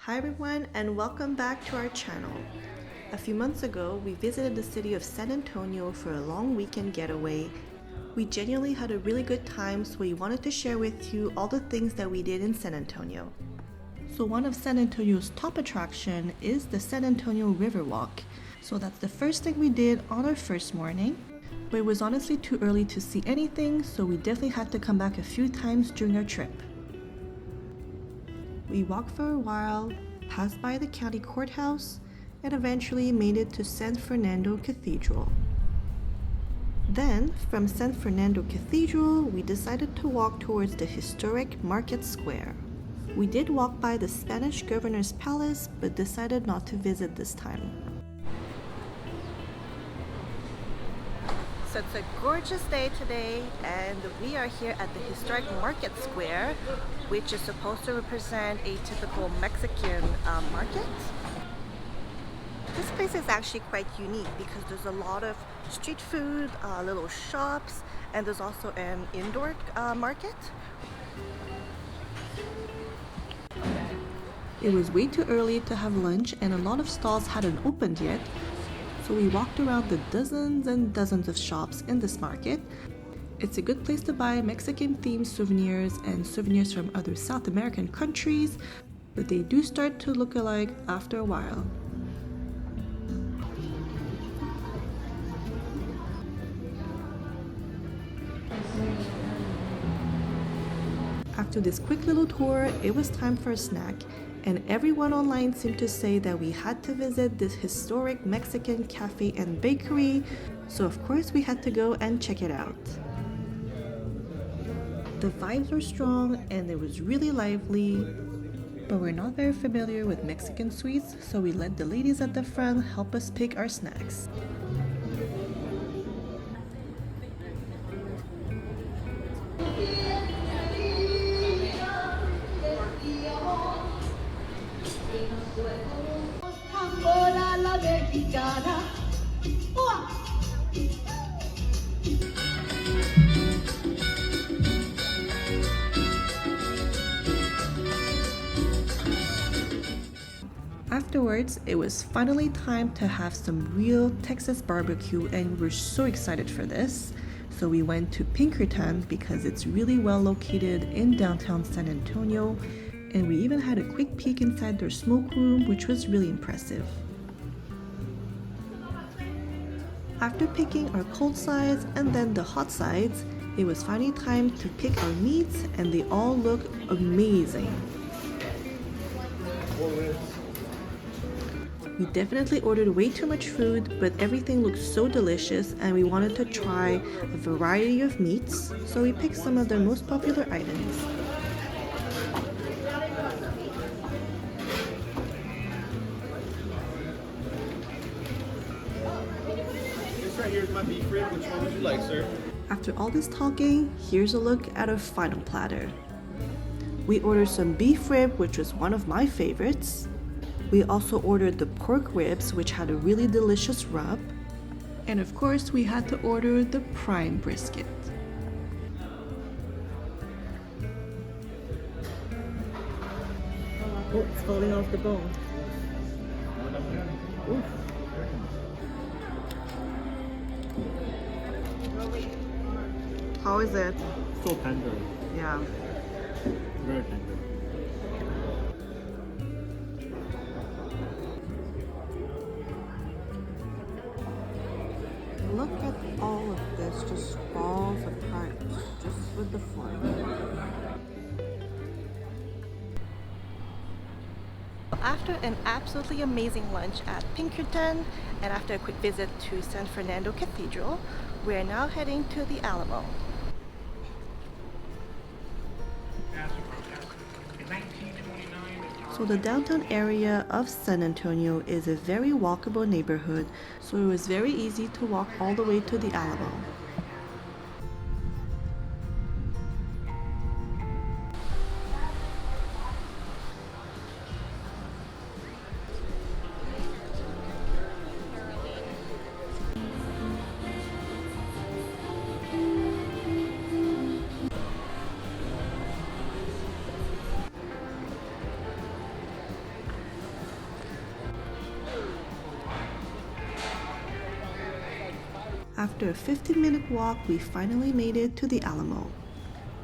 Hi everyone and welcome back to our channel. A few months ago, we visited the city of San Antonio for a long weekend getaway. We genuinely had a really good time, so we wanted to share with you all the things that we did in San Antonio. So one of San Antonio's top attraction is the San Antonio Riverwalk. So that's the first thing we did on our first morning. But it was honestly too early to see anything, so we definitely had to come back a few times during our trip. We walked for a while, passed by the county courthouse, and eventually made it to San Fernando Cathedral. Then, from San Fernando Cathedral, we decided to walk towards the historic Market Square. We did walk by the Spanish Governor's Palace, but decided not to visit this time. So it's a gorgeous day today, and we are here at the historic Market Square, which is supposed to represent a typical Mexican market. This place is actually quite unique because there's a lot of street food, little shops, and there's also an indoor market. It was way too early to have lunch, and a lot of stalls hadn't opened yet. So we walked around the dozens and dozens of shops in this market. It's a good place to buy Mexican-themed souvenirs and souvenirs from other South American countries, but they do start to look alike after a while. After this quick little tour, it was time for a snack. And everyone online seemed to say that we had to visit this historic Mexican cafe and bakery, so of course we had to go and check it out. The vibes were strong and it was really lively, but we're not very familiar with Mexican sweets, so we let the ladies at the front help us pick our snacks. Afterwards, it was finally time to have some real Texas barbecue, and we're so excited for this. So we went to Pinkerton because it's really well located in downtown San Antonio, and we even had a quick peek inside their smoke room, which was really impressive. After picking our cold sides and then the hot sides, it was finally time to pick our meats, and they all look amazing. We definitely ordered way too much food, but everything looked so delicious and we wanted to try a variety of meats, so we picked some of their most popular items. This right here is my beef rib. Which one would you like, sir? After all this talking, here's a look at our final platter. We ordered some beef rib, which was one of my favorites. We also ordered the pork ribs, which had a really delicious rub. And of course, we had to order the prime brisket. Oh, it's falling off the bone. Oof. How is it? So tender. Yeah. Very tender. Look at all of this just falls apart just with the flame. After an absolutely amazing lunch at Pinkerton and after a quick visit to San Fernando Cathedral, we are now heading to the Alamo. So the downtown area of San Antonio is a very walkable neighborhood, so it was very easy to walk all the way to the Alamo. After a 15-minute walk, we finally made it to the Alamo.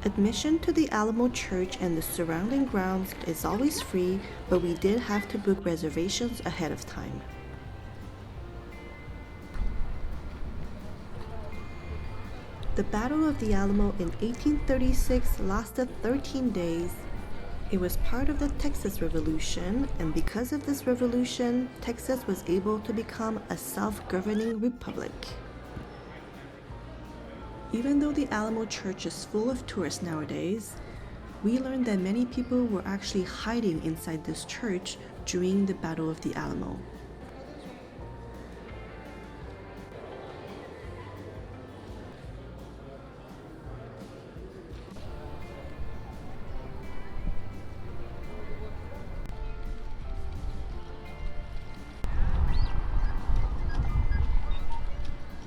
Admission to the Alamo Church and the surrounding grounds is always free, but we did have to book reservations ahead of time. The Battle of the Alamo in 1836 lasted 13 days. It was part of the Texas Revolution, and because of this revolution, Texas was able to become a self-governing republic. Even though the Alamo Church is full of tourists nowadays, we learned that many people were actually hiding inside this church during the Battle of the Alamo.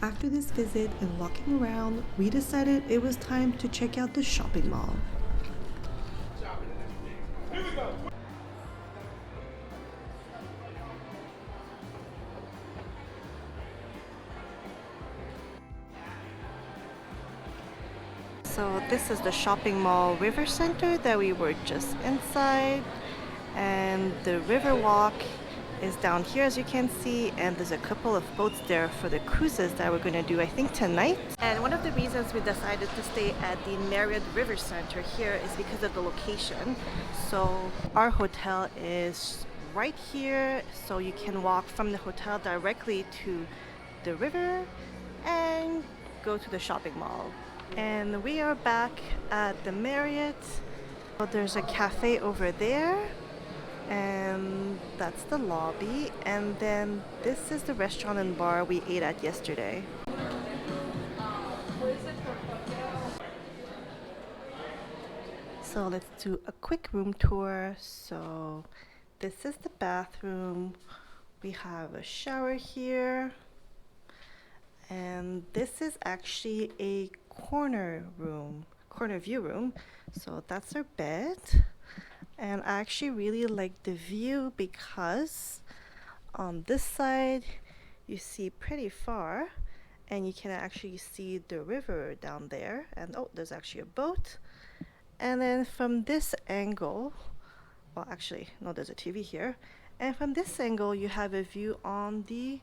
After this visit and walking around, we decided it was time to check out the shopping mall. So this is the shopping mall river center that we were just inside, and the riverwalk is down here, as you can see, and there's a couple of boats there for the cruises that we're going to do, I think, tonight. And one of the reasons we decided to stay at the Marriott River Center here is because of the location. So our hotel is right here, so you can walk from the hotel directly to the river and go to the shopping mall. And we are back at the Marriott. So there's a cafe over there, and that's the lobby, and then this is the restaurant and bar we ate at yesterday. So let's do a quick room tour. So this is the bathroom. We have a shower here, and this is actually a corner view room. So that's our bed. And I actually really like the view because on this side you see pretty far, and you can actually see the river down there, and oh, there's actually a boat. And then from this angle, well, actually no, there's a TV here, and from this angle you have a view on the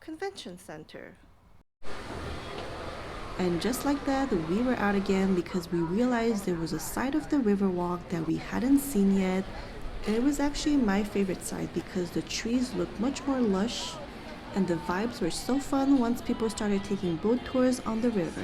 convention center. And just like that, we were out again because we realized there was a side of the riverwalk that we hadn't seen yet. And it was actually my favorite side because the trees looked much more lush, and the vibes were so fun once people started taking boat tours on the river.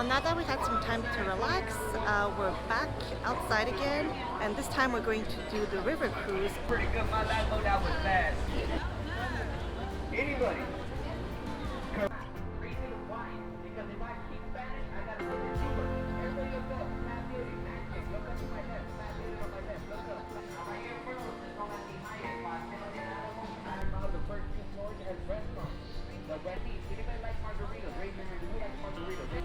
Now that we had some time to relax, we're back outside again, and this time we're going to do the river cruise. Pretty good, my last load out was fast. Anybody? Because if I speak Spanish, I gotta look at you. Everybody look up. Look up to my left. On my left. Look up. I am first. It's on the highest spot. The first 2 floors has restaurants. The Wendy's. Anybody like margaritas? Raise your hand. Who likes margaritas?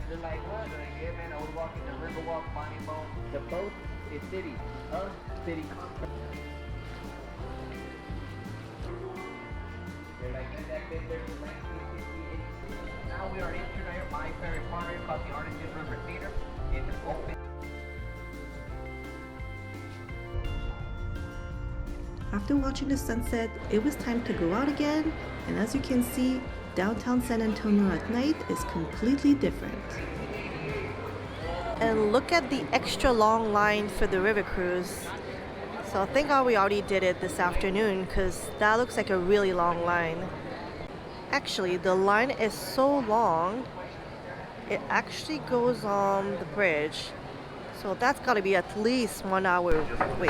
They're like, what? They're like, yeah, man, I would walk in the riverwalk, Monument. The boat is city. A city complex. They're like, man, that bit there is 1968. Now we are entering my favorite part called the Artisan River Theater. It's open. After watching the sunset, it was time to go out again, and as you can see, downtown San Antonio at night is completely different. And look at the extra long line for the river cruise. So thank God we already did it this afternoon because that looks like a really long line. Actually, the line is so long, it actually goes on the bridge. So that's got to be at least 1 hour wait.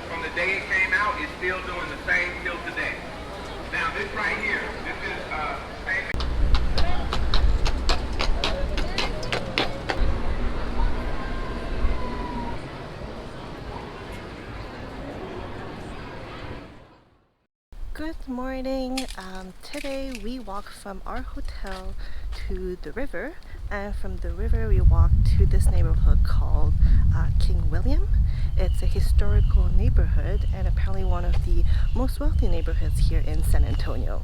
From the day it came out, it's still doing the same till today. Now this right here, this is same. Good morning. Today we walk from our hotel to the river, and from the river we walk to this neighborhood called King William. It's a historical neighborhood and apparently one of the most wealthy neighborhoods here in San Antonio.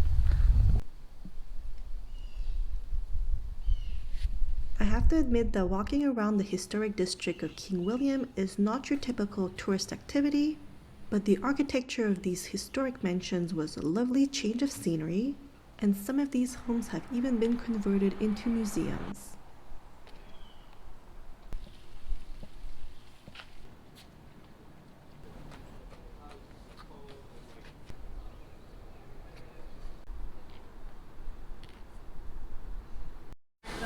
I have to admit that walking around the historic district of King William is not your typical tourist activity, but the architecture of these historic mansions was a lovely change of scenery, and some of these homes have even been converted into museums.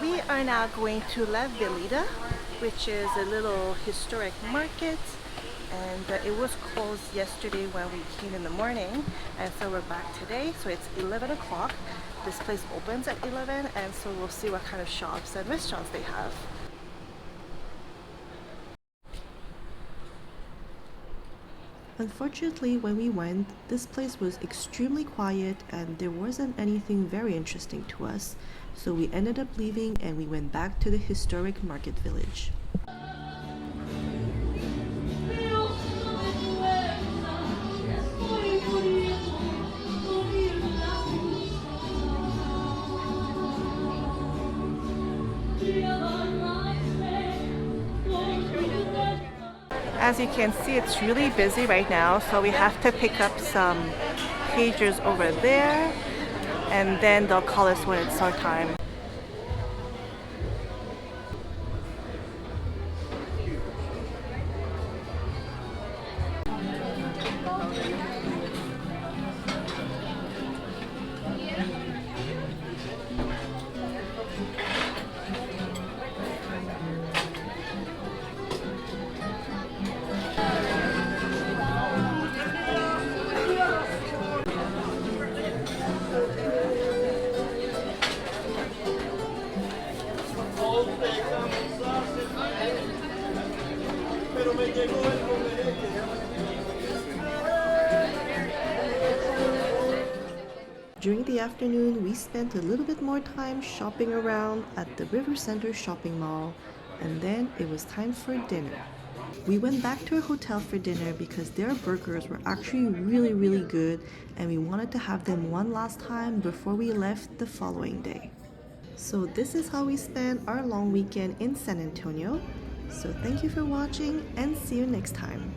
We are now going to La Velita, which is a little historic market, and it was closed yesterday when we came in the morning, and so we're back today. So it's 11 o'clock. This place opens at 11, and so we'll see what kind of shops and restaurants they have. Unfortunately, when we went, this place was extremely quiet and there wasn't anything very interesting to us, so we ended up leaving and we went back to the historic market village. As you can see, it's really busy right now, so we have to pick up some pagers over there, and then they'll call us when it's our time. During the afternoon, we spent a little bit more time shopping around at the River Center shopping mall, and then it was time for dinner. We went back to our hotel for dinner because their burgers were actually really good, and we wanted to have them one last time before we left the following day. So this is how we spent our long weekend in San Antonio. So thank you for watching and see you next time.